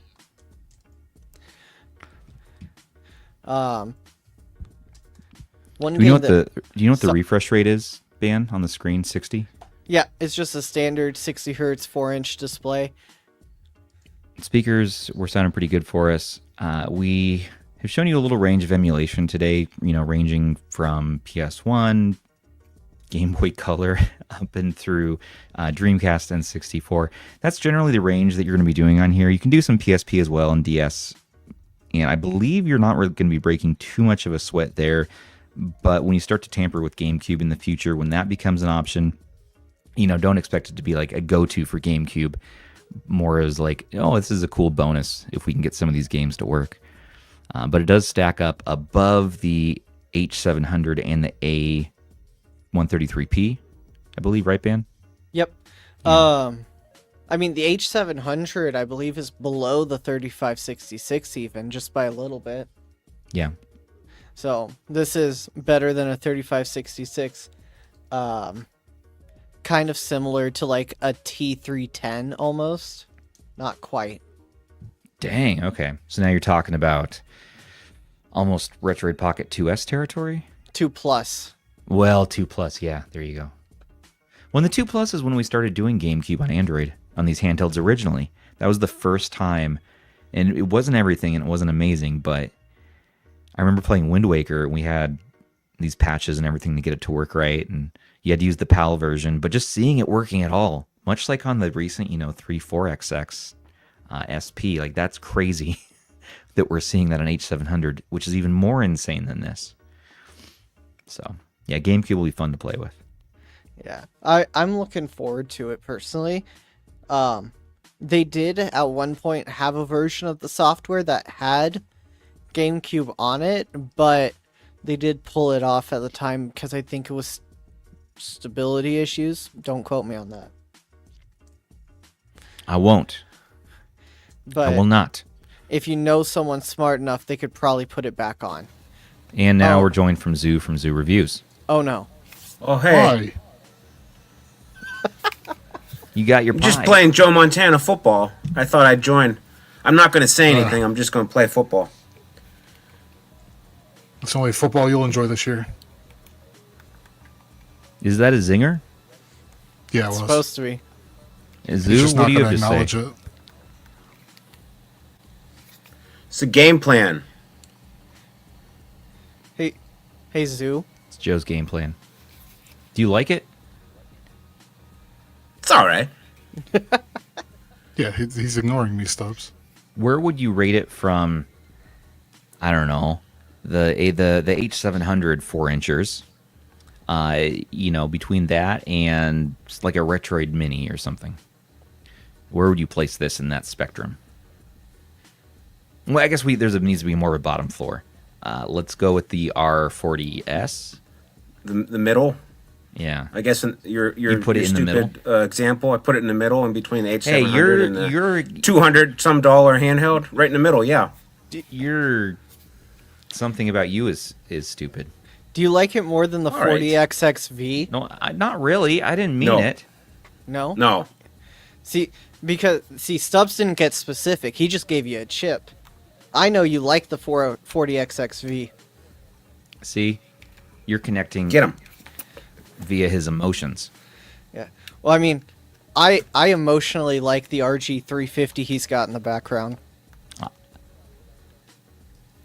One Do you know game what the refresh rate is, Ben, on the screen? 60? Yeah, it's just a standard 60 hertz 4-inch display. Speakers were sounding pretty good for us. We have shown you a little range of emulation today, ranging from PS1, Game Boy Color, up and through Dreamcast and 64. That's generally the range that you're going to be doing on here. You can do some PSP as well and DS. And I believe you're not really going to be breaking too much of a sweat there. But when you start to tamper with GameCube in the future, when that becomes an option, don't expect it to be like a go-to for GameCube. More as like, oh, this is a cool bonus if we can get some of these games to work. But it does stack up above the H700 and the A133P, I believe, right, Ben? Yep. Yeah. I mean, the H700, I believe, is below the 3566 even, just by a little bit. Yeah. So this is better than a 3566. Kind of similar to like a T310 almost. Not quite. Dang, okay. So now you're talking about almost Retroid Pocket 2S territory? 2 Plus. Well, 2 Plus, yeah, there you go. When the 2 Plus is when we started doing GameCube on Android on these handhelds originally. That was the first time, and it wasn't everything and it wasn't amazing, but I remember playing Wind Waker and we had these patches and everything to get it to work right, and you had to use the PAL version, but just seeing it working at all, much like on the recent, 34XX SP, like that's crazy that we're seeing that on H700, which is even more insane than this. So, yeah, GameCube will be fun to play with. Yeah, I'm looking forward to it personally. They did at one point have a version of the software that had GameCube on it, but they did pull it off at the time because I think it was stability issues. Don't quote me on that. I won't. But I will not. If you know someone smart enough, they could probably put it back on. And now we're joined from Zoo Reviews. Oh no. Oh hey. Why? You got your I'm pie. just playing Joe Montana football. I thought I'd join. I'm not going to say anything. I'm just going to play football. It's only football you'll enjoy this year. Is that a zinger? Yeah, it It's was. supposed to be. He's Zoo, just what not do you going have to to acknowledge say? it. It's a game plan. Hey Zoo. It's Joe's game plan. Do you like it? It's all right. Yeah, he's ignoring me, Stubbs. Where would you rate it from, I don't know, the H700 4-inchers, between that and like a Retroid Mini or something? Where would you place this in that spectrum? Well, I guess there needs to be more of a bottom floor. Let's go with the R40S. The middle. Yeah. I guess you put it in the middle? Example. I put it in the middle, in between the H700 Hey, and the you're $200 some handheld, right in the middle. Yeah. you're something about you is stupid. Do you like it more than the All right. 40XXV? No, not really. I didn't mean No. it. No? No. See, Stubbs didn't get specific. He just gave you a chip. I know you like the 40XXV. See, you're connecting Get him. via his emotions. Yeah. Well, I mean, I emotionally like the RG350 he's got in the background.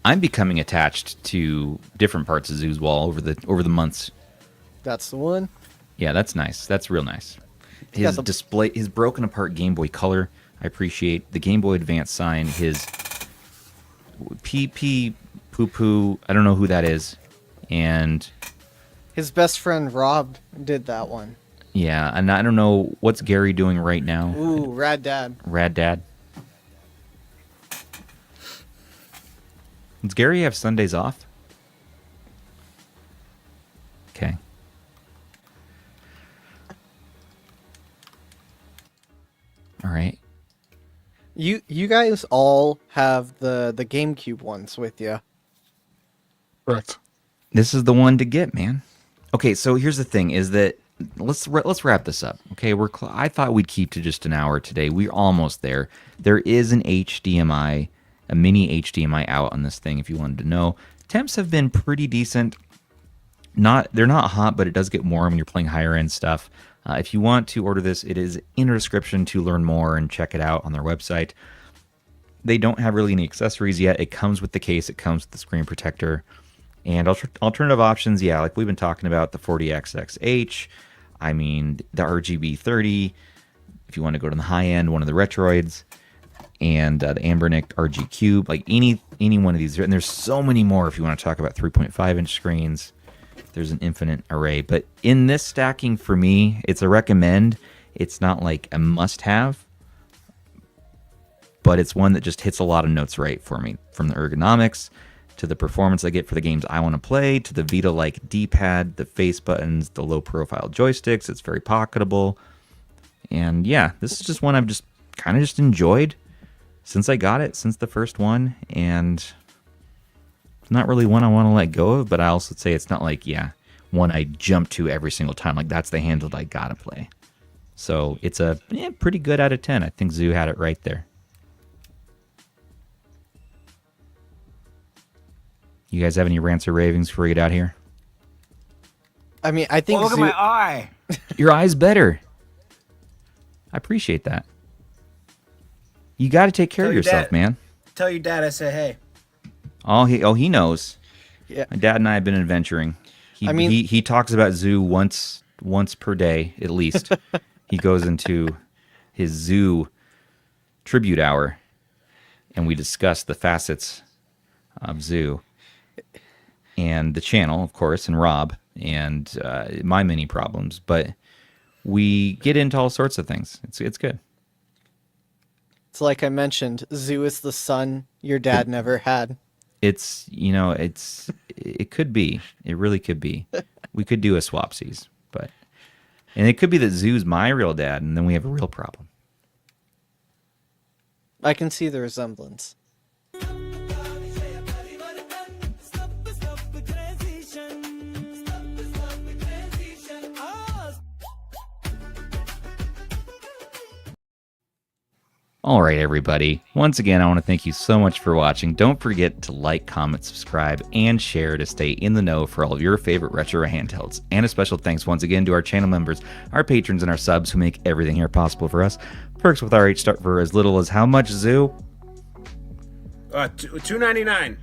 I'm becoming attached to different parts of Zoo's wall over the months. That's the one. Yeah, that's nice. That's real nice. Yeah, His display, his broken apart Game Boy Color, I appreciate. The Game Boy Advance sign, his PP poo poo. I don't know who that is, and His best friend Rob did that one. yeah, and I don't know what's Gary doing right now. Ooh, Rad Dad. Rad Dad. Does Gary have Sundays off? Okay. All right. You guys all have the GameCube ones with you. Correct. This is the one to get, man. Okay, so here's the thing: is that let's wrap this up. Okay, I thought we'd keep to just an hour today. We're almost there. There is an HDMI, a mini HDMI out on this thing. If you wanted to know, temps have been pretty decent. They're not hot, but it does get warm when you're playing higher end stuff. If you want to order this, it is in the description to learn more and check it out on their website. They don't have really any accessories yet. It comes with the case. It comes with the screen protector. And alternative options, yeah, like we've been talking about, the 40XXH. I mean, the RGB30. If you want to go to the high end, one of the Retroids. And the Anbernic RG Cube. Like any one of these. And there's so many more if you want to talk about 3.5-inch screens. There's an infinite array. But in this stacking, for me, it's a recommend. It's not like a must-have. But it's one that just hits a lot of notes right for me. From the ergonomics to the performance I get for the games I want to play, to the Vita-like D-pad, the face buttons, the low-profile joysticks. It's very pocketable. And yeah, this is just one I've just kind of just enjoyed since I got it, since the first one. And it's not really one I want to let go of, but I also say it's not like, one I jump to every single time. Like, that's the handheld I gotta play. So it's a pretty good out of 10. I think Zoo had it right there. You guys have any rants or ravings before we get out here? I mean, I think look at my eye. Your eye's better. I appreciate that. You got to take care of yourself, man. Tell your dad I say hey. He knows. Yeah. My dad and I have been adventuring. He talks about Zoo once per day at least. He goes into his Zoo tribute hour, and we discuss the facets of Zoo and the channel, of course, and Rob and my many problems. But we get into all sorts of things. It's good. It's like I mentioned, Zoo is the son your dad never had. It could be. It really could be. We could do a swapsies, and it could be that Zoo's my real dad, and then we have a real problem. I can see the resemblance. All right, everybody. Once again, I want to thank you so much for watching. Don't forget to like, comment, subscribe, and share to stay in the know for all of your favorite retro handhelds. And a special thanks once again to our channel members, our patrons, and our subs who make everything here possible for us. Perks with RH start for as little as how much, Zoo? $2.99.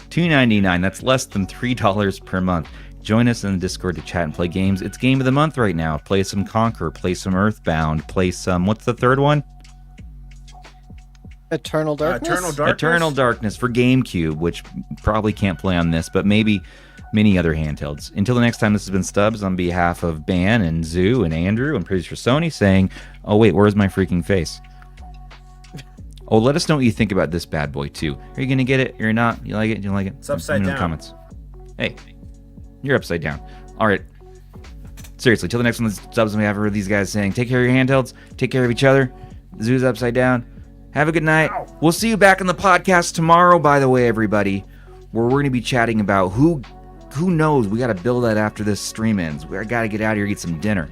$2.99. That's less than $3 per month. Join us in the Discord to chat and play games. It's Game of the Month right now. Play some Conker, play some Earthbound, play some... What's the third one? Eternal Darkness? Eternal Darkness for GameCube, which probably can't play on this, but maybe many other handhelds. Until the next time, this has been Stubbs on behalf of Ban and Zoo and Andrew and producer Sony saying, oh wait, where's my freaking face? Oh, let us know what you think about this bad boy too. Are you going to get it? You're not? You like it? You like it? It's upside down. In the comments. Hey, you're upside down. All right. Seriously, till the next one, Stubbs on behalf of these guys saying, take care of your handhelds, take care of each other. Zoo's upside down. Have a good night. Ow. We'll see you back on the podcast tomorrow, by the way, everybody, where we're going to be chatting about who knows. We got to build that after this stream ends. We got to get out of here and eat some dinner.